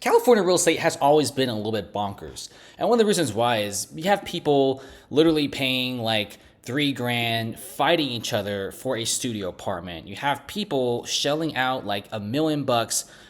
California real estate has always been a little bit bonkers. And one of the reasons why is you have people literally paying like 3 grand fighting each other for a studio apartment. You have people shelling out like $1 million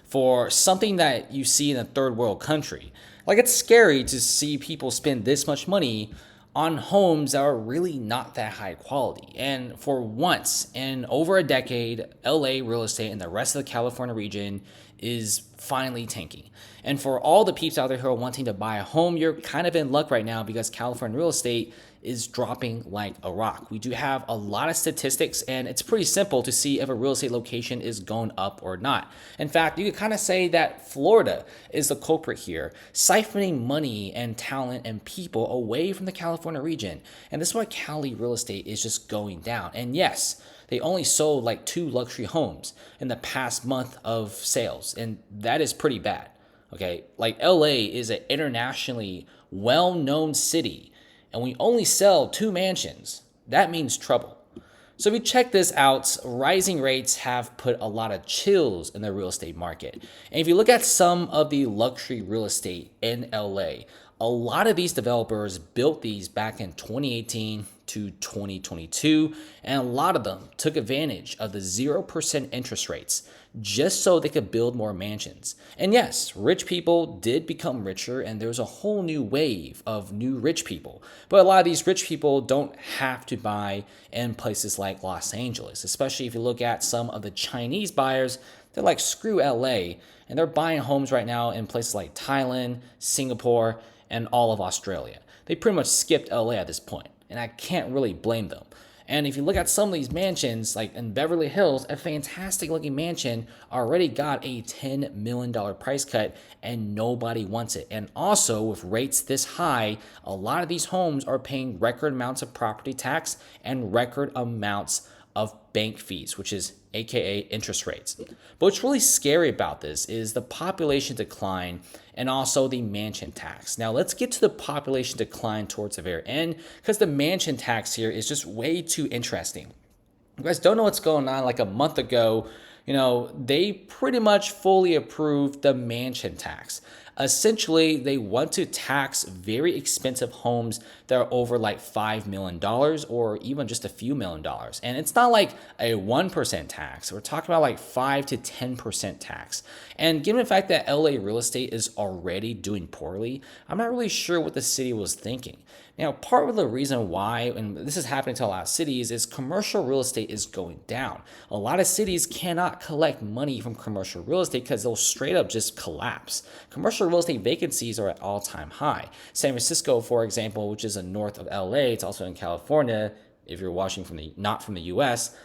for something that you see in a third world country. Like, it's scary to see people spend this much money on homes that are really not that high quality. And for once in over a decade, LA real estate and the rest of the California region is finally tanking. And for all the peeps out there who are wanting to buy a home, you're kind of in luck right now because California real estate is dropping like a rock. We do have a lot of statistics, and it's pretty simple to see if a real estate location is going up or not. In fact, you could kind of say that Florida is the culprit here, siphoning money and talent and people away from the California region. And this is why Cali real estate is just going down. And yes, they only sold like 2 luxury homes in the past month of sales, and that is pretty bad. Okay, like LA is an internationally well-known city, and we only sell 2 mansions. That means trouble. So if you check this out, rising rates have put a lot of chills in the real estate market. And if you look at some of the luxury real estate in LA, a lot of these developers built these back in 2018 to 2022, and a lot of them took advantage of the 0% interest rates just so they could build more mansions. And yes, rich people did become richer, and there's a whole new wave of new rich people. But a lot of these rich people don't have to buy in places like Los Angeles, especially if you look at some of the Chinese buyers. They're like, screw LA, and they're buying homes right now in places like Thailand, Singapore, and all of Australia. They pretty much skipped LA at this point, and I can't really blame them. And if you look at some of these mansions, like in Beverly Hills, a fantastic looking mansion already got a $10 million price cut, and nobody wants it. And also, with rates this high, a lot of these homes are paying record amounts of property tax and record amounts of bank fees, which is aka interest rates. But what's really scary about this is the population decline and also the mansion tax. Now let's get to the population decline towards the very end, because the mansion tax here is just way too interesting. You guys don't know what's going on. Like a month ago, they pretty much fully approved the mansion tax. Essentially, they want to tax very expensive homes that are over like $5 million or even just a few $1,000,000. And it's not like a 1% tax. We're talking about like 5 to 10% tax. And given the fact that LA real estate is already doing poorly, I'm not really sure what the city was thinking. Now, part of the reason why, and this is happening to a lot of cities, is commercial real estate is going down. A lot of cities cannot collect money from commercial real estate because they'll straight up just collapse. Commercial real estate vacancies are at all-time high. San Francisco, for example, which is north of LA, it's also in California, if you're watching not from the US,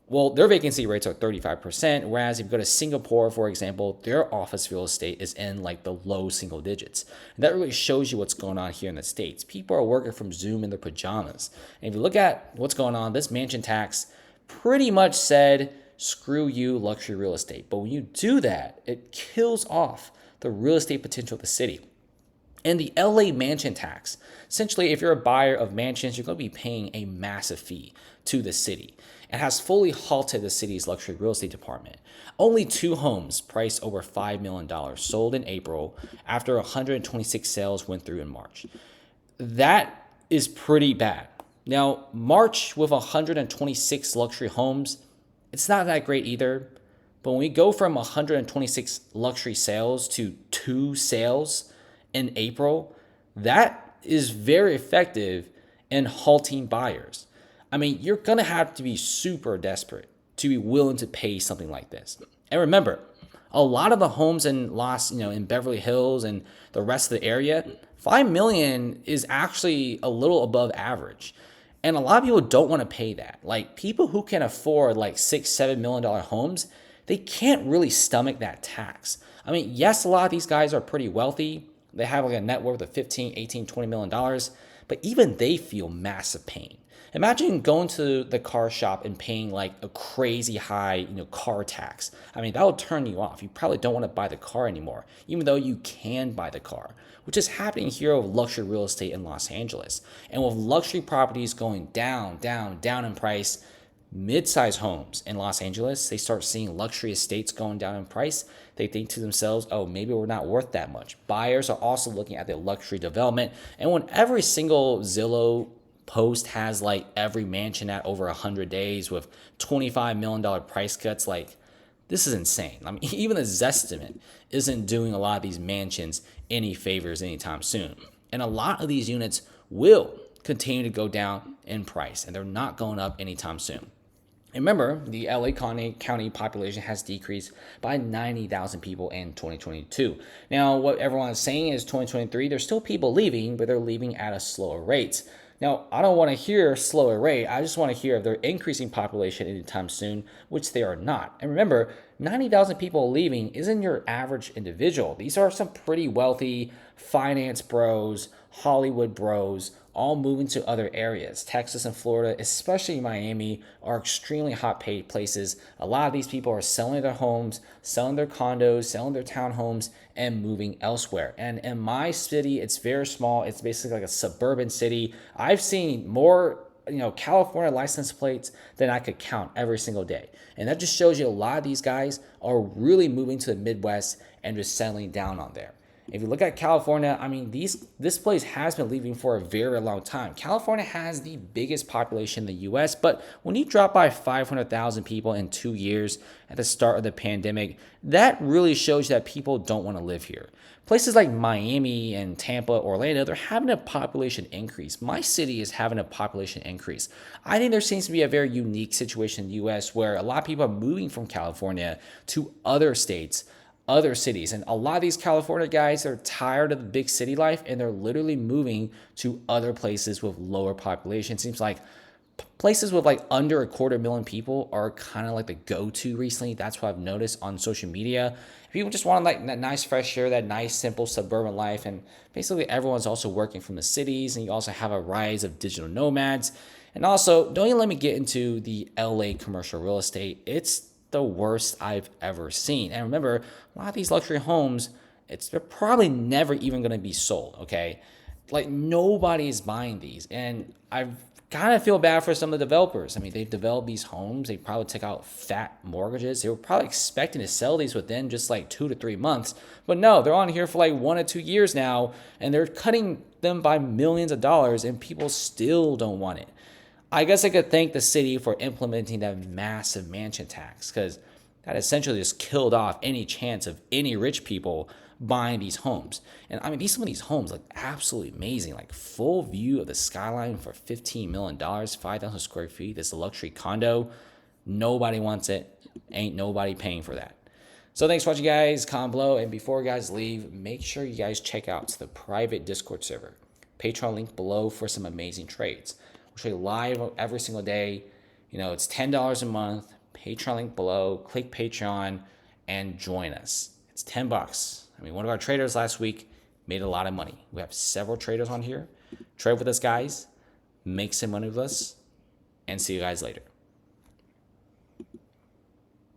well, their vacancy rates are 35%, whereas if you go to Singapore, for example, their office real estate is in like the low single digits. And that really shows you what's going on here in the States. People are working from Zoom in their pajamas. And if you look at what's going on, this mansion tax pretty much said, screw you, luxury real estate. But when you do that, it kills off the real estate potential of the city. And the LA mansion tax, essentially, if you're a buyer of mansions, you're going to be paying a massive fee to the city. It has fully halted the city's luxury real estate department. Only 2 homes priced over $5 million sold in April after 126 sales went through in March. That is pretty bad. Now, March with 126 luxury homes, it's not that great either. But when we go from 126 luxury sales to 2 sales in April, that is very effective in halting buyers. I mean, you're going to have to be super desperate to be willing to pay something like this. And remember, a lot of the homes in in Beverly Hills and the rest of the area, $5 million is actually a little above average. And a lot of people don't want to pay that. Like, people who can afford like $6-7 million homes, they can't really stomach that tax. I mean, yes, a lot of these guys are pretty wealthy. They have like a net worth of 15, 18, $20 million, but even they feel massive pain. Imagine going to the car shop and paying like a crazy high, car tax. I mean, that will turn you off. You probably don't want to buy the car anymore, even though you can buy the car, which is happening here with luxury real estate in Los Angeles. And with luxury properties going down in price, mid-size homes in Los Angeles, they start seeing luxury estates going down in price. They think to themselves, oh, maybe we're not worth that much. Buyers are also looking at the luxury development. And when every single Zillow post has like every mansion at over 100 days with $25 million price cuts, like this is insane. I mean, even the Zestimate isn't doing a lot of these mansions any favors anytime soon. And a lot of these units will continue to go down in price, and they're not going up anytime soon. And remember, the LA County population has decreased by 90,000 people in 2022. Now, what everyone is saying is 2023, there's still people leaving, but they're leaving at a slower rate. Now, I don't want to hear slower rate. I just want to hear if they're increasing population anytime soon, which they are not. And remember, 90,000 people leaving isn't your average individual. These are some pretty wealthy finance bros, Hollywood bros, all moving to other areas. Texas and Florida, especially Miami, are extremely hot paid places. A lot of these people are selling their homes, selling their condos, selling their townhomes, and moving elsewhere. And in my city, it's very small. It's basically like a suburban city. I've seen more California license plates than I could count every single day. And that just shows you a lot of these guys are really moving to the Midwest and just settling down on there. If you look at California, I mean, this place has been leaving for a very long time. California has the biggest population in the U.S., but when you drop by 500,000 people in 2 years at the start of the pandemic, that really shows that people don't want to live here. Places like Miami and Tampa, Orlando, they're having a population increase. My city is having a population increase. I think there seems to be a very unique situation in the U.S. where a lot of people are moving from California to other states, other cities. And a lot of these California guys are tired of the big city life and they're literally moving to other places with lower population. It seems like places with like under 250,000 people are kind of like the go-to recently. That's what I've noticed on social media. People just want like that nice fresh air, that nice simple suburban life. And basically everyone's also working from the cities, and you also have a rise of digital nomads. And also, don't even let me get into the LA commercial real estate. It's the worst I've ever seen. And remember, a lot of these luxury homes, they're probably never even going to be sold, okay? Like nobody is buying these. And I kind of feel bad for some of the developers. I mean, they've developed these homes. They probably took out fat mortgages. They were probably expecting to sell these within just like 2 to 3 months. But no, they're on here for like 1 or 2 years now, and they're cutting them by millions of dollars, and people still don't want it. I guess I could thank the city for implementing that massive mansion tax, because that essentially just killed off any chance of any rich people buying these homes. And I mean, some of these homes look absolutely amazing, like full view of the skyline for $15 million, 5,000 square feet. This luxury condo. Nobody wants it. Ain't nobody paying for that. So thanks for watching, guys. Comment below. And before you guys leave, make sure you guys check out the private Discord server. Patreon link below for some amazing trades. We'll show you live every single day. It's $10 a month. Patreon link below. Click Patreon and join us. It's $10. I mean, one of our traders last week made a lot of money. We have several traders on here. Trade with us, guys. Make some money with us. And see you guys later.